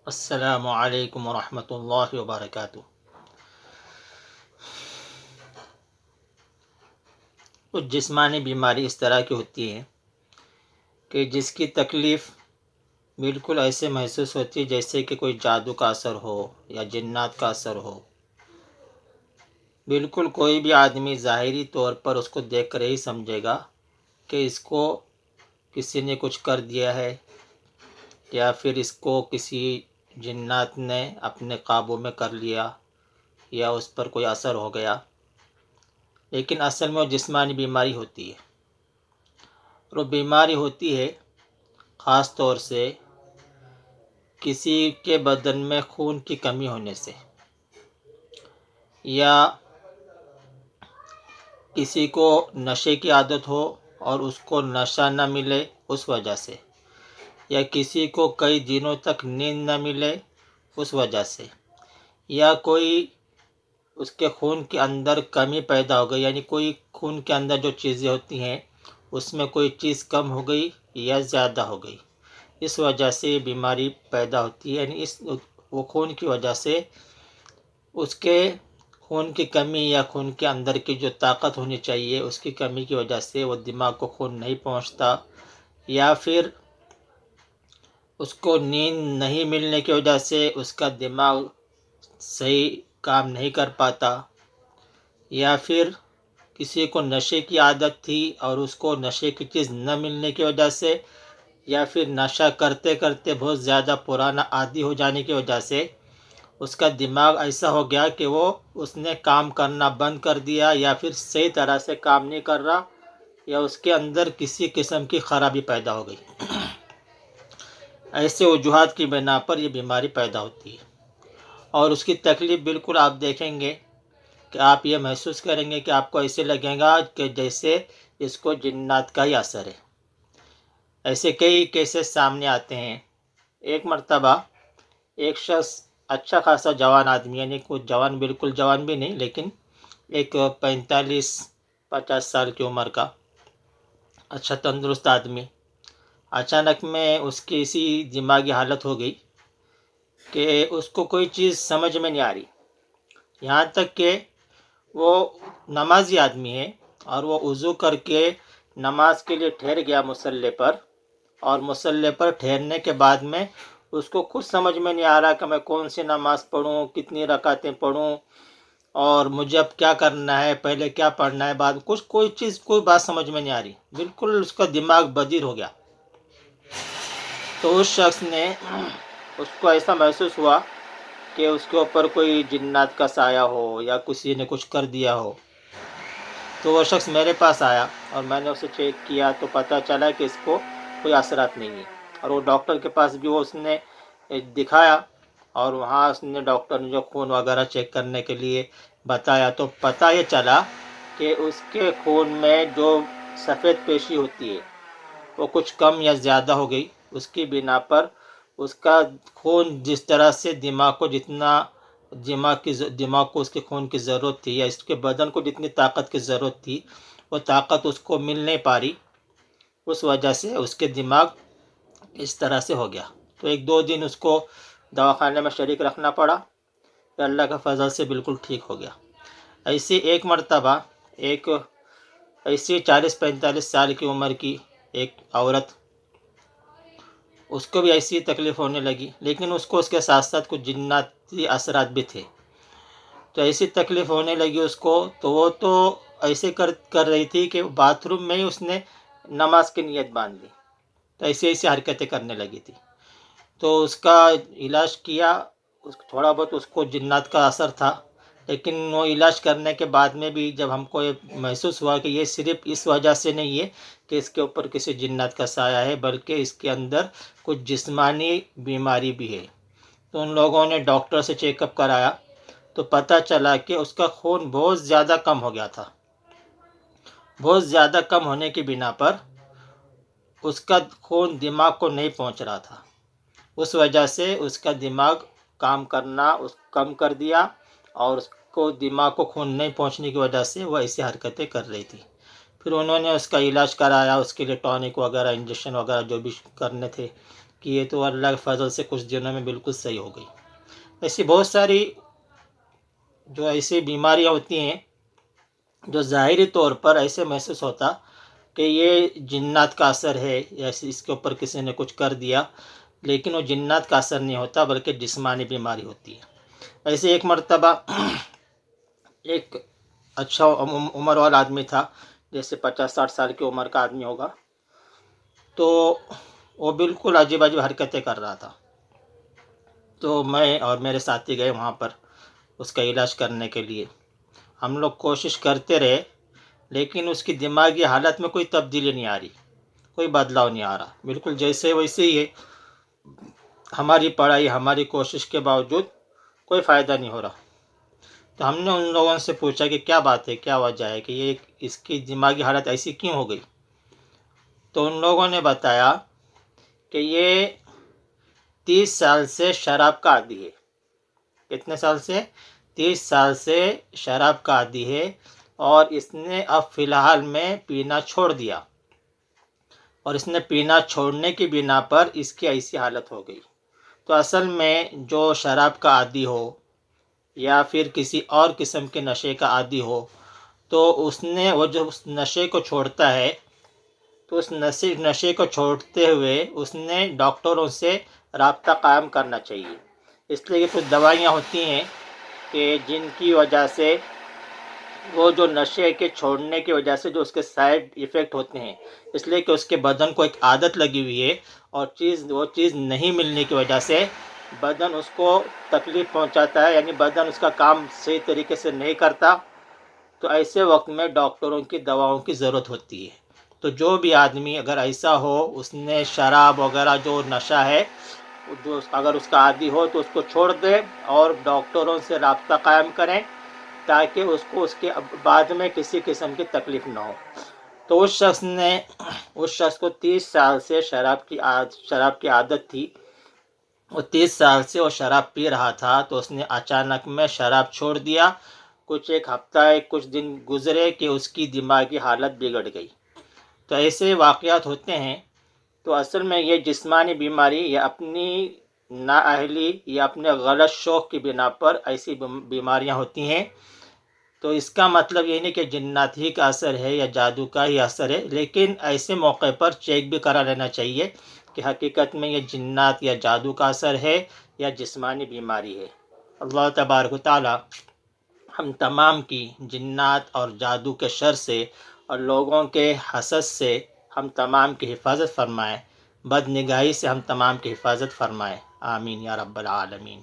السلام علیکم ورحمۃ اللہ وبرکاتہ۔ کچھ جسمانی بیماری اس طرح کی ہوتی ہے کہ جس کی تکلیف بالکل ایسے محسوس ہوتی ہے جیسے کہ کوئی جادو کا اثر ہو یا جنات کا اثر ہو۔ بالکل کوئی بھی آدمی ظاہری طور پر اس کو دیکھ کر ہی سمجھے گا کہ اس کو کسی نے کچھ کر دیا ہے یا پھر اس کو کسی جنات نے اپنے قابو میں کر لیا یا اس پر کوئی اثر ہو گیا، لیکن اصل میں وہ جسمانی بیماری ہوتی ہے۔ اور وہ بیماری ہوتی ہے خاص طور سے کسی کے بدن میں خون کی کمی ہونے سے، یا کسی کو نشے کی عادت ہو اور اس کو نشہ نہ ملے اس وجہ سے، یا کسی کو کئی دنوں تک نیند نہ ملے اس وجہ سے، یا کوئی اس کے خون کے اندر کمی پیدا ہو گئی، یعنی کوئی خون کے اندر جو چیزیں ہوتی ہیں اس میں کوئی چیز کم ہو گئی یا زیادہ ہو گئی، اس وجہ سے یہ بیماری پیدا ہوتی ہے۔ یعنی وہ خون کی وجہ سے اس کے خون کی کمی یا خون کے اندر کی جو طاقت ہونی چاہیے اس کی کمی کی وجہ سے وہ دماغ کو خون نہیں پہنچتا، یا پھر اس کو نیند نہیں ملنے کی وجہ سے اس کا دماغ صحیح کام نہیں کر پاتا، یا پھر کسی کو نشے کی عادت تھی اور اس کو نشے کی چیز نہ ملنے کی وجہ سے، یا پھر نشہ کرتے کرتے بہت زیادہ پرانا عادی ہو جانے کی وجہ سے اس کا دماغ ایسا ہو گیا کہ اس نے کام کرنا بند کر دیا، یا پھر صحیح طرح سے کام نہیں کر رہا، یا اس کے اندر کسی قسم کی خرابی پیدا ہو گئی۔ ایسے وجوہات کی بنا پر یہ بیماری پیدا ہوتی ہے، اور اس کی تکلیف بالکل آپ دیکھیں گے کہ آپ یہ محسوس کریں گے کہ آپ کو ایسے لگے گا کہ جیسے اس کو جنات کا ہی اثر ہے۔ ایسے کئی کیسز سامنے آتے ہیں۔ ایک مرتبہ ایک شخص اچھا خاصا جوان آدمی، یعنی کچھ جوان، بالکل جوان بھی نہیں لیکن ایک 45-50 سال کی عمر کا اچھا تندرست آدمی، اچانک میں اس کی ایسی دماغی حالت ہو گئی کہ اس کو کوئی چیز سمجھ میں نہیں آ رہی، یہاں تک کہ وہ نمازی آدمی ہے اور وہ وضو کر کے نماز کے لیے ٹھہر گیا مصلی پر، اور مصلی پر ٹھہرنے کے بعد میں اس کو خود سمجھ میں نہیں آ رہا کہ میں کون سی نماز پڑھوں، کتنی رکعتیں پڑھوں، اور مجھے اب کیا کرنا ہے، پہلے کیا پڑھنا ہے، بعد کوئی بات سمجھ میں نہیں آ رہی، بالکل اس کا دماغ بدیر ہو گیا۔ تو اس شخص نے، اس کو ایسا محسوس ہوا کہ اس کے اوپر کوئی جنات کا سایہ ہو یا کسی نے کچھ کر دیا ہو۔ تو وہ شخص میرے پاس آیا اور میں نے اسے چیک کیا تو پتہ چلا کہ اس کو کوئی اثرات نہیں ہے، اور وہ ڈاکٹر کے پاس بھی اس نے دکھایا، اور وہاں اس نے ڈاکٹر نے جو خون وغیرہ چیک کرنے کے لیے بتایا تو پتہ یہ چلا کہ اس کے خون میں جو سفید پیشی ہوتی ہے وہ کچھ کم یا زیادہ ہو گئی، اس کی بنا پر اس کا خون جس طرح سے دماغ کو اس کے خون کی ضرورت تھی، یا اس کے بدن کو جتنی طاقت کی ضرورت تھی وہ طاقت اس کو مل نہیں پا رہی، اس وجہ سے اس کے دماغ اس طرح سے ہو گیا۔ تو 1-2 دن اس کو دواخانے میں شریک رکھنا پڑا، پھر اللہ کا فضل سے بالکل ٹھیک ہو گیا۔ ایسی ایک مرتبہ ایک ایسی 40-45 سال کی عمر کی ایک عورت، اس کو بھی ایسی تکلیف ہونے لگی، لیکن اس کو اس کے ساتھ ساتھ کچھ جناتی اثرات بھی تھے، تو ایسی تکلیف ہونے لگی اس کو، تو وہ تو ایسے کر رہی تھی کہ باتھ روم میں ہی اس نے نماز کی نیت باندھ لی، تو ایسی حرکتیں کرنے لگی تھی۔ تو اس کا علاج کیا، تھوڑا بہت اس کو جنات کا اثر تھا، لیکن وہ علاج کرنے کے بعد میں بھی جب ہم کو یہ محسوس ہوا کہ یہ صرف اس وجہ سے نہیں ہے کہ اس کے اوپر کسی جنات کا سایہ ہے، بلکہ اس کے اندر کچھ جسمانی بیماری بھی ہے، تو ان لوگوں نے ڈاکٹر سے چیک اپ کرایا تو پتہ چلا کہ اس کا خون بہت زیادہ کم ہو گیا تھا۔ بہت زیادہ کم ہونے کی بنا پر اس کا خون دماغ کو نہیں پہنچ رہا تھا، اس وجہ سے اس کا دماغ کام کرنا کم کر دیا، اور اس کو دماغ کو خون نہیں پہنچنے کی وجہ سے وہ ایسی حرکتیں کر رہی تھی۔ پھر انہوں نے اس کا علاج کرایا، اس کے لیے ٹونک وغیرہ انجیکشن وغیرہ جو بھی کرنے تھے کیے، تو اللہ کے فضل سے کچھ دنوں میں بالکل صحیح ہو گئی۔ ایسی بہت ساری جو ایسی بیماریاں ہوتی ہیں جو ظاہری طور پر ایسے محسوس ہوتا کہ یہ جنات کا اثر ہے یا اس کے اوپر کسی نے کچھ کر دیا، لیکن وہ جنات کا اثر نہیں ہوتا بلکہ جسمانی بیماری ہوتی ہے۔ ایسے ایک مرتبہ ایک اچھا عمر والا آدمی تھا، جیسے 50-60 سال کی عمر کا آدمی ہوگا، تو وہ بالکل عجیب عجیب حرکتیں کر رہا تھا۔ تو میں اور میرے ساتھی گئے وہاں پر اس کا علاج کرنے کے لیے۔ ہم لوگ کوشش کرتے رہے، لیکن اس کی دماغی حالت میں کوئی تبدیلی نہیں آ رہی، کوئی بدلاؤ نہیں آ رہا، بالکل جیسے ویسے ہی ہے۔ ہماری پڑھائی، ہماری کوشش کے باوجود کوئی فائدہ نہیں ہو رہا۔ تو ہم نے ان لوگوں سے پوچھا کہ کیا بات ہے، کیا وجہ ہے کہ یہ اس کی دماغی حالت ایسی کیوں ہو گئی؟ تو ان لوگوں نے بتایا کہ یہ 30 سال سے شراب کا عادی ہے۔ کتنے سال سے؟ 30 سال سے شراب کا عادی ہے، اور اس نے اب فی الحال میں پینا چھوڑ دیا، اور اس نے پینا چھوڑنے کی بنا پر اس کی ایسی حالت ہو گئی۔ تو اصل میں جو شراب کا عادی ہو یا پھر کسی اور قسم کے نشے کا عادی ہو، تو اس نے وہ جو اس نشے کو چھوڑتا ہے، تو اس نشے کو چھوڑتے ہوئے اس نے ڈاکٹروں سے رابطہ قائم کرنا چاہیے۔ اس لیے کہ کچھ دوائیاں ہوتی ہیں کہ جن کی وجہ سے وہ جو نشے کے چھوڑنے کی وجہ سے جو اس کے سائیڈ ایفیکٹ ہوتے ہیں، اس لیے کہ اس کے بدن کو ایک عادت لگی ہوئی ہے، اور وہ چیز نہیں ملنے کی وجہ سے بدن اس کو تکلیف پہنچاتا ہے، یعنی بدن اس کا کام صحیح طریقے سے نہیں کرتا۔ تو ایسے وقت میں ڈاکٹروں کی دواؤں کی ضرورت ہوتی ہے۔ تو جو بھی آدمی اگر ایسا ہو، اس نے شراب وغیرہ جو نشہ ہے، جو اگر اس کا عادی ہو تو اس کو چھوڑ دے اور ڈاکٹروں سے رابطہ قائم کریں، تاکہ اس کو اس کے بعد میں کسی قسم کی تکلیف نہ ہو۔ تو اس شخص کو 30 سال سے شراب کی عادت تھی، وہ 30 سال سے وہ شراب پی رہا تھا، تو اس نے اچانک میں شراب چھوڑ دیا۔ ایک ہفتہ کچھ دن گزرے کہ اس کی دماغی حالت بگڑ گئی۔ تو ایسے واقعات ہوتے ہیں۔ تو اصل میں یہ جسمانی بیماری یا اپنی نااہلی یا اپنے غلط شوق کی بنا پر ایسی بیماریاں ہوتی ہیں۔ تو اس کا مطلب یہ نہیں کہ جنات ہی کا اثر ہے یا جادو کا ہی اثر ہے، لیکن ایسے موقع پر چیک بھی کرا لینا چاہیے کہ حقیقت میں یہ جنات یا جادو کا اثر ہے یا جسمانی بیماری ہے۔ اللہ تبارک و تعالی ہم تمام کی جنات اور جادو کے شر سے اور لوگوں کے حسد سے ہم تمام کی حفاظت فرمائے، بد نگاہی سے ہم تمام کی حفاظت فرمائے، آمین یا رب العالمین۔